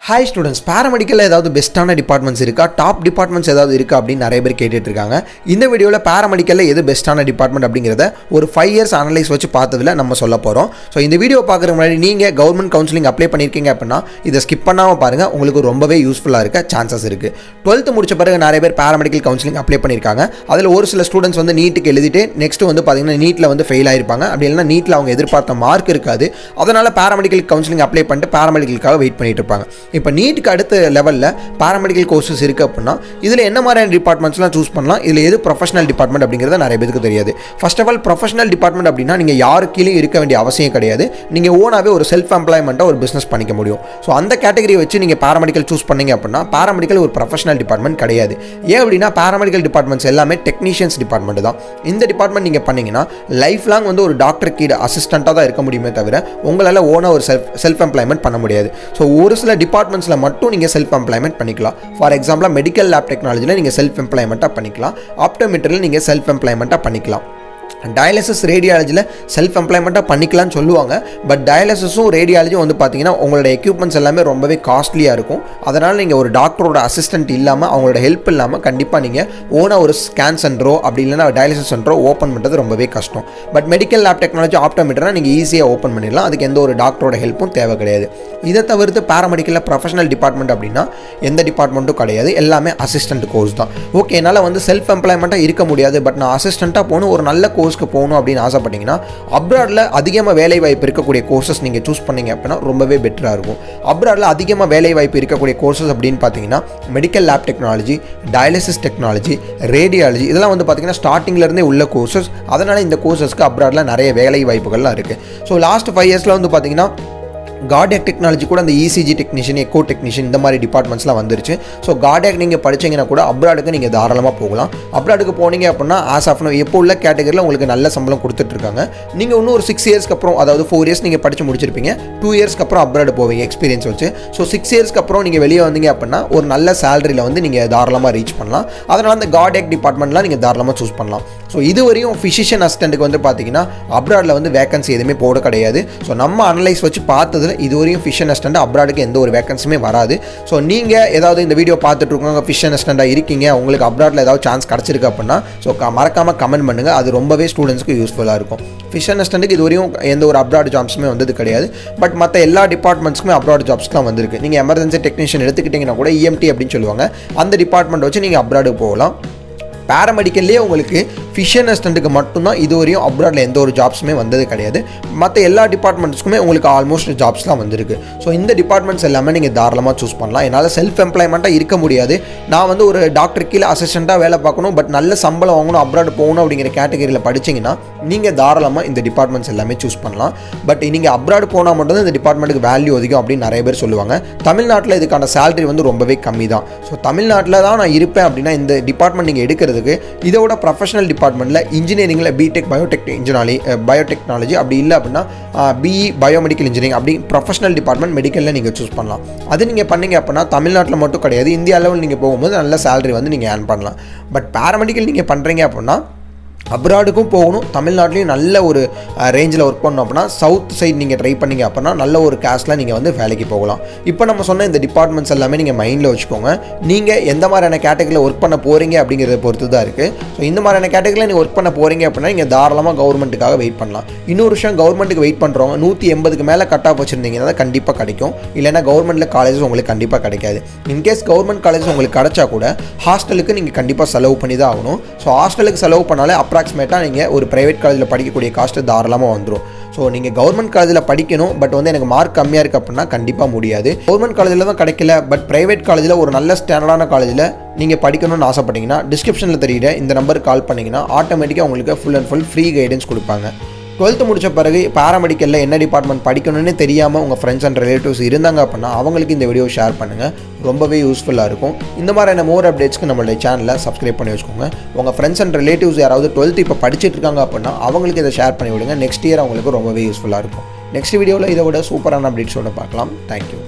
Hi students, பேராமெடிக்கலில் ஏதாவது பெஸ்ட்டான departments இருக்கா, டாப் டிபார்ட்மெண்ட்ஸ் ஏதாவது இருக்கா அப்படின்னு நிறைய பேர் கேட்டுட்டு இருக்காங்க. இந்த வீடியோவில் பேராமெடிக்கலில் எது பெஸ்ட்டான டிபார்ட்மெண்ட் அப்படிங்கிறத ஒரு 5 இயர்ஸ் அனலைஸ் வச்சு பார்த்ததில் நம்ம சொல்ல போகிறோம். ஸோ இந்த வீடியோ பார்க்குற முன்னாடி நீங்கள் கவர்மெண்ட் கவுன்சிலிங் அப்ளை பண்ணியிருக்கீங்க அப்படின்னா இதை ஸ்கிப் பண்ணாமல் பாருங்கள், உங்களுக்கு ரொம்பவே யூஸ்ஃபுல்லாக இருக்க சான்சஸ் இருக்குது. 12th முடிச்ச பிறகு நிறைய பேர் பேராமெடிக்கல் கவுன்சிலிங் அப்ளை பண்ணியிருக்காங்க. அதில் ஒரு சில ஸ்டூடெண்ட்ஸ் வந்து நீட்டுக்கு எழுதிட்டு நெக்ஸ்ட் வந்து பார்த்தீங்கன்னா நீட்டில் வந்து ஃபெயில் ஆயிருப்பாங்க. அப்படி இல்லைனா நீட்டில் அவங்க எதிர்பார்த்த மார்க் இருக்காது. அதனால் பேராமெடிக்கல் கவுன்சிலிங் அப்ளை பண்ணிட்டு பேராமெடிக்கலுக்காக வெயிட் பண்ணிட்டு இருப்பாங்க. இப்போ நீட்டுக்கு அடுத்த லெவலில் பேராமெடிக்கல் கோர்சஸ் இருக்குது அப்படின்னா இதில் என்ன மாதிரியான டிபார்ட்மெண்ட்ஸ்லாம் சூஸ் பண்ணலாம், இதில் எது ப்ரொஃபஷனல் டிபார்ட்மெண்ட் அப்படிங்கிறத நிறைய பேருக்கு தெரியாது. First of all professional department அப்படின்னா நீங்கள் யாரு கீழே இருக்க வேண்டிய அவசியம் கிடையாது. நீங்கள் ஓனாகவே ஒரு செல்ஃப் எம்ப்ளாய்மெண்ட்டாக ஒரு பிஸ்னஸ் பண்ணிக்க முடியும். ஸோ அந்த கேட்டகரியை வச்சு நீங்கள் பேராமெடிக்கல் சூஸ் பண்ணீங்க அப்படின்னா பேராமெடிக்கல் ஒரு ப்ரொஃபஷனல் டிபார்ட்மெண்ட் கிடையாது. ஏன் அப்படின்னா பேராமெடிக்கல் டிபார்ட்மெண்ட்ஸ் எல்லாமே டெக்னீஷியன்ஸ் டிபார்ட்மெண்ட் தான். இந்த டிபார்ட்மெண்ட் நீங்கள் பண்ணீங்கன்னா லைஃப் லாங் வந்து ஒரு டாக்டர் கீழே அசிஸ்டண்ட்டாக தான் இருக்க முடியுமே தவிர உங்களால் ஓனாக ஒரு செல்ஃப் எம்ப்ளாய்மெண்ட் பண்ண முடியாது. ஸோ ஒரு சில டிபார்ட்மெண்ட்ஸில் மட்டும் நீங்கள் செல்ஃப் எம்ப்ளாய்மெண்ட் பண்ணிக்கலாம். ஃபார் எக்ஸாம்பிள் மெடிக்கல் லேப் டெக்னாலஜியில் நீங்கள் செல்ஃப் எம்ப்ளாய்மெண்ட்டாக பண்ணிக்கலாம். ஆப்டோமெட்ரியில் நீங்கள் செல்ஃப் எம்ப்ளாய்மெண்ட்டாக பண்ணிக்கலாம். டயாலிசிஸ் ரேடியாலஜியில் செல்ஃப் எம்ப்ளாய்மெண்ட்டாக பண்ணிக்கலாம்னு சொல்லுவாங்க. பட் டயாலிசிஸும் ரேடியாலஜியும் வந்து பார்த்தீங்கன்னா உங்களோட எக்யூப்மெண்ட்ஸ் எல்லாமே ரொம்பவே காஸ்ட்லியாக இருக்கும். அதனால் நீங்கள் ஒரு டாக்டரோட அசிஸ்டன்ட் இல்லாமல் அவங்களோட ஹெல்ப் இல்லாமல் கண்டிப்பாக நீங்கள் ஓனாக ஒரு ஸ்கேன் சென்டரோ அப்படி இல்லைனா டயாலிசிஸ் சென்டரோ ஓப்பன் பண்ணுறது ரொம்பவே கஷ்டம். பட் மெடிக்கல் லேப் டெக்னாலஜி ஆப்டோமீட்டராக நீங்கள் ஈஸியாக ஓப்பன் பண்ணிடலாம். அதுக்கு எந்த ஒரு டாக்டரோட ஹெல்ப்பும் தேவை கிடையாது. இதை தவிர்த்து பேராமெடிக்கலில் ப்ரொஃபஷனல் டிபார்ட்மெண்ட் அப்படின்னா எந்த டிபார்ட்மெண்ட்டும் கிடையாது, எல்லாமே அசிஸ்டன்ட் கோர்ஸ் தான். ஓகே, என்னால் வந்து செல்ஃப் எம்ப்ளாய்மெண்ட்டாக இருக்க முடியாது, பட் நான் அசிஸ்டண்ட்டாக போகணும், ஒரு நல்ல கோர்ஸ்க்கு போகணும் அப்படின்னு ஆசைப்பட்டீங்கன்னா அப்ராடில் அதிகமாக வேலை வாய்ப்பு இருக்கக்கூடிய கோர்சஸ் நீங்கள் சூஸ் பண்ணீங்க அப்படின்னா ரொம்பவே பெட்டராக இருக்கும். அப்ராடில் அதிகமாக வேலை வாய்ப்பு இருக்கக்கூடிய கோர்சஸ் அப்படின்னு பார்த்தீங்கன்னா medical lab technology, dialysis technology, radiology, இதெல்லாம் வந்து பார்த்தீங்கன்னா ஸ்டார்டிங்லேருந்தே உள்ள கோர்சஸ். அதனால் இந்த கோர்சஸ்க்கு அப்ராடில் நிறைய வேலை வாய்ப்புகள்லாம் இருக்குது. ஸோ லாஸ்ட் 5 இயர்ஸில் வந்து பார்த்தீங்கன்னா கார்டியாக் டெக்னாலஜி கூட அந்த இசிஜி டெக்னீஷியன், எக்கோ டெக்னீஷியன் இந்த மாதிரி டிபார்ட்மெண்ட்ஸ்லாம் வந்துருச்சு. ஸோ கார்டியாக் நீங்கள் படிச்சிங்கன்னா கூட அப்ராடுக்கு நீங்கள் தாராளமாக போகலாம். அப்ராடுக்கு போனீங்க அப்படின்னா ஆஸ் ஆஃப் நோ எப்போ உள்ள கேட்டகரியில் உங்களுக்கு நல்ல சம்பளம் கொடுத்துட்ருக்காங்க. நீங்கள் இன்னும் ஒரு 6 இயர்ஸ்க்கு அப்புறம், அதாவது 4 இயர்ஸ் நீங்கள் படித்து முடிச்சிருப்பீங்க, 2 இயர்ஸ்க்கு அப்புறம் அப்ராடு போவீங்க எக்ஸ்பீரியன்ஸ் வச்சு. ஸோ 6 இயர்ஸ்க்கு அப்புறம் நீங்கள் வெளியே வந்தீங்க அப்படின்னா ஒரு நல்ல சேலரியில் வந்து நீங்கள் தாராளமாக ரீச் பண்ணலாம். அதனால் அந்த கார்டியாக் டிபார்ட்மெண்ட்லாம் நீங்கள் தாராளமாக சூஸ் பண்ணலாம். ஸோ இது வரையும் ஃபிசிஷியன் அசிஸ்டண்ட்டுக்கு வந்து பார்த்தீங்கன்னா அப்ராடில் வந்து வேகன்சி எதுவுமே போட கிடையாது. ஸோ நம்ம அனலைஸ் வச்சு பார்த்ததில் இதுவரையும் ஃபிஷன் அசிஸ்டண்ட் அப்ராடுக்கு எந்த ஒரு வேகன்ஸியுமே வராது. ஸோ நீங்கள் ஏதாவது இந்த வீடியோ பார்த்துட்டு இருக்கோங்க, ஃபிஷன் அசிஸ்டண்ட்டாக இருக்கீங்க, உங்களுக்கு அப்ராடில் ஏதாவது சான்ஸ் கிடச்சிருக்கு அப்படின்னா ஸோ மறக்காமல் கமெண்ட் பண்ணுங்கள். அது ரொம்பவே ஸ்டூடெண்ட்ஸ்க்கு யூஸ்ஃபுல்லாக இருக்கும். ஃபிஷன் அசிஸ்டண்ட்டுக்கு இதுவரையும் எந்த ஒரு அப்ராட் ஜாப்ஸுமே வந்தது கிடையாது. பட் மற்ற எல்லா டிபார்ட்மெண்ட்ஸ்க்குமே அப்ராட் ஜாப்ஸ்லாம் வந்திருக்கு. நீங்கள் எமர்ஜென்சி டெக்னீஷியன் எடுத்துக்கிட்டிங்கன்னா கூட இஎம்டி அப்படின்னு சொல்லுவாங்க, அந்த டிபார்ட்மெண்ட் வச்சு நீங்கள் அப்ராடுக்கு போகலாம். பேராமெடிக்கல்லே உங்களுக்கு ஃபிஷன் அசிஸ்டண்ட்டுக்கு மட்டும்தான் இதுவரையும் அப்ராடில் எந்த ஒரு ஜாப்ஸுமே வந்தது கிடையாது. மற்ற எல்லா டிபார்ட்மெண்ட்ஸ்க்குமே உங்களுக்கு ஆல்மோஸ்ட் ஜாப்ஸ்லாம் வந்திருக்கு. ஸோ இந்த டிபார்ட்மெண்ட்ஸ் எல்லாமே நீங்கள் தாராளமாக சூஸ் பண்ணலாம். என்னால் செல்ஃப் எம்ப்ளாய்மெண்ட்டாக இருக்க முடியாது, நான் வந்து ஒரு டாக்டர் கீழே அசிஸ்டண்ட்டாக வேலை பார்க்கணும், பட் நல்ல சம்பளம் வாங்கணும், அப்ராடு போகணும் அப்படிங்கிற கேட்டகரியில் படிச்சிங்கன்னா நீங்கள் தாராளமாக இந்த டிபார்ட்மெண்ட்ஸ் எல்லாமே சூஸ் பண்ணலாம். பட் நீங்கள் அப்ராடு போனால் மட்டும்தான் இந்த டிபார்ட்மெண்ட்டுக்கு வேல்யூ அதிகம் அப்படின்னு நிறைய பேர் சொல்லுவாங்க. தமிழ்நாட்டில் இதுக்கான சேலரி வந்து ரொம்பவே கம்மி தான். ஸோ தமிழ்நாட்டில் தான் நான் இருப்பேன் அப்படின்னா இந்த டிபார்ட்மெண்ட் நீங்கள் எடுக்கிறது இதோட ப்ரொஃபஷனல் டிபார்ட்மெண்ட்டில் இன்ஜினியரிங்கில் பிடெக் பயோடெக்னாலஜி அப்படி இல்லை அப்படின்னா பிஇ பயோமெடிக்கல் இன்ஜினியரிங் அப்படி ப்ரொஃபஷனல் டிபார்ட்மெண்ட் மெடிக்கலில் நீங்கள் சூஸ் பண்ணலாம். அது நீங்கள் பண்ணீங்க அப்படின்னா தமிழ்நாட்டில் மட்டும் கிடையாது, இந்தியா லெவல் நீங்கள் போகும்போது நல்ல சேலரி வந்து நீங்கள் ஏர்ன் பண்ணலாம். பட் பேராமெடிக்கல் நீங்கள் பண்ணுறீங்க அப்படின்னா அப்ராடுக்கும் போகணும், தமிழ்நாட்டிலையும் நல்ல ஒரு ரேஞ்சில் ஒர்க் பண்ணணும் அப்படின்னா சவுத் சைடு நீங்கள் ட்ரை பண்ணிங்க அப்படின்னா நல்ல ஒரு கேஷில் நீங்கள் வந்து வேலைக்கு போகலாம். இப்போ நம்ம சொன்ன இந்த டிபார்ட்மெண்ட்ஸ் எல்லாமே நீங்கள் மைண்டில் வச்சுக்கோங்க. நீங்கள் எந்த மாதிரியான கேட்டகரியில் ஒர்க் பண்ண போகிறீங்க அப்படிங்கிறத பொறுத்து தான் இருக்குது. ஸோ இந்த மாதிரியான கேட்டகரியில் நீங்கள் ஒர்க் பண்ண போகிறீங்க அப்படின்னா நீங்கள் தாராளமாக கவர்மெண்ட்டுக்காக வெயிட் பண்ணலாம். இன்னொரு விஷயம், கவர்மெண்ட்டுக்கு வெயிட் பண்ணுறவங்க 180க்கு மேலே கட் ஆஃப் வச்சுருந்தீங்கன்னா தான் கண்டிப்பாக கிடைக்கும், இல்லைனா கவர்மெண்ட்டில் காலேஜஸ் உங்களுக்கு கண்டிப்பாக கிடைக்காது. இன்கேஸ் கவர்மெண்ட் காலேஜஸ் உங்களுக்கு கிடைச்சா கூட ஹாஸ்டலுக்கு நீங்கள் கண்டிப்பாக செலவு பண்ணி தான் ஆகணும். ஸோ ஹாஸ்டலுக்கு செலவு பண்ணாலே அப்ராக்சிமேட்டாக நீங்கள் ஒரு ப்ரைவேட் காலேஜில் படிக்கக்கூடிய காஸ்ட்டு தாராளமாக வந்துடும். ஸோ நீங்கள் கவர்மெண்ட் காலேஜில் படிக்கணும், பட் வந்து எனக்கு மார்க் கம்மியாக இருக்குது அப்படின்னா கண்டிப்பாக முடியாது. கவர்மெண்ட் காலேஜில் தான் கிடைக்கல, பட் ப்ரைவேட் காலேஜில் ஒரு நல்ல ஸ்டாண்டர்டான காலேஜில் நீங்கள் படிக்கணும்னு ஆசைப்பட்டீங்கன்னா டிஸ்கிரிப்ஷனில் தெரியுற இந்த நம்பருக்கு கால் பண்ணிங்கன்னா ஆட்டோமேட்டிக்காக உங்களுக்கு full and full free guidance கொடுப்பாங்க. 12th முடித்த பிறகு பேராமெடிக்கலில் என்ன டிபார்ட்மெண்ட் படிக்கணும்னு தெரியாமல் உங்கள் ஃப்ரெண்ட்ஸ் அண்ட் ரிலேட்டிவ்ஸ் இருந்தாங்க அப்படின்னா அவங்களுக்கு இந்த வீடியோ ஷேர் பண்ணுங்கள், ரொம்பவே யூஸ்ஃபுல்லாக இருக்கும். இந்த மாதிரியான மோர் அப்டேட்ஸ்க்கு நம்மளுடைய சேனலை சப்ஸ்கிரைப் பண்ணி வச்சுக்கோங்க. உங்கள் ஃப்ரெண்ட்ஸ் அண்ட் ரிலேட்டிவ்ஸ் யாராவது 12th இப்போ படிச்சுட்டு இருக்காங்க அப்படின்னா அவங்களுக்கு இதை ஷேர் பண்ணி விடுங்க. நெக்ஸ்ட் இயர் அவங்களுக்கு ரொம்பவே யூஸ்ஃபுல்லாக இருக்கும். நெக்ஸ்ட் வீடியோவில் இதை விட சூப்பரான அப்டேட்ஸோட பார்க்கலாம். தேங்க்யூ.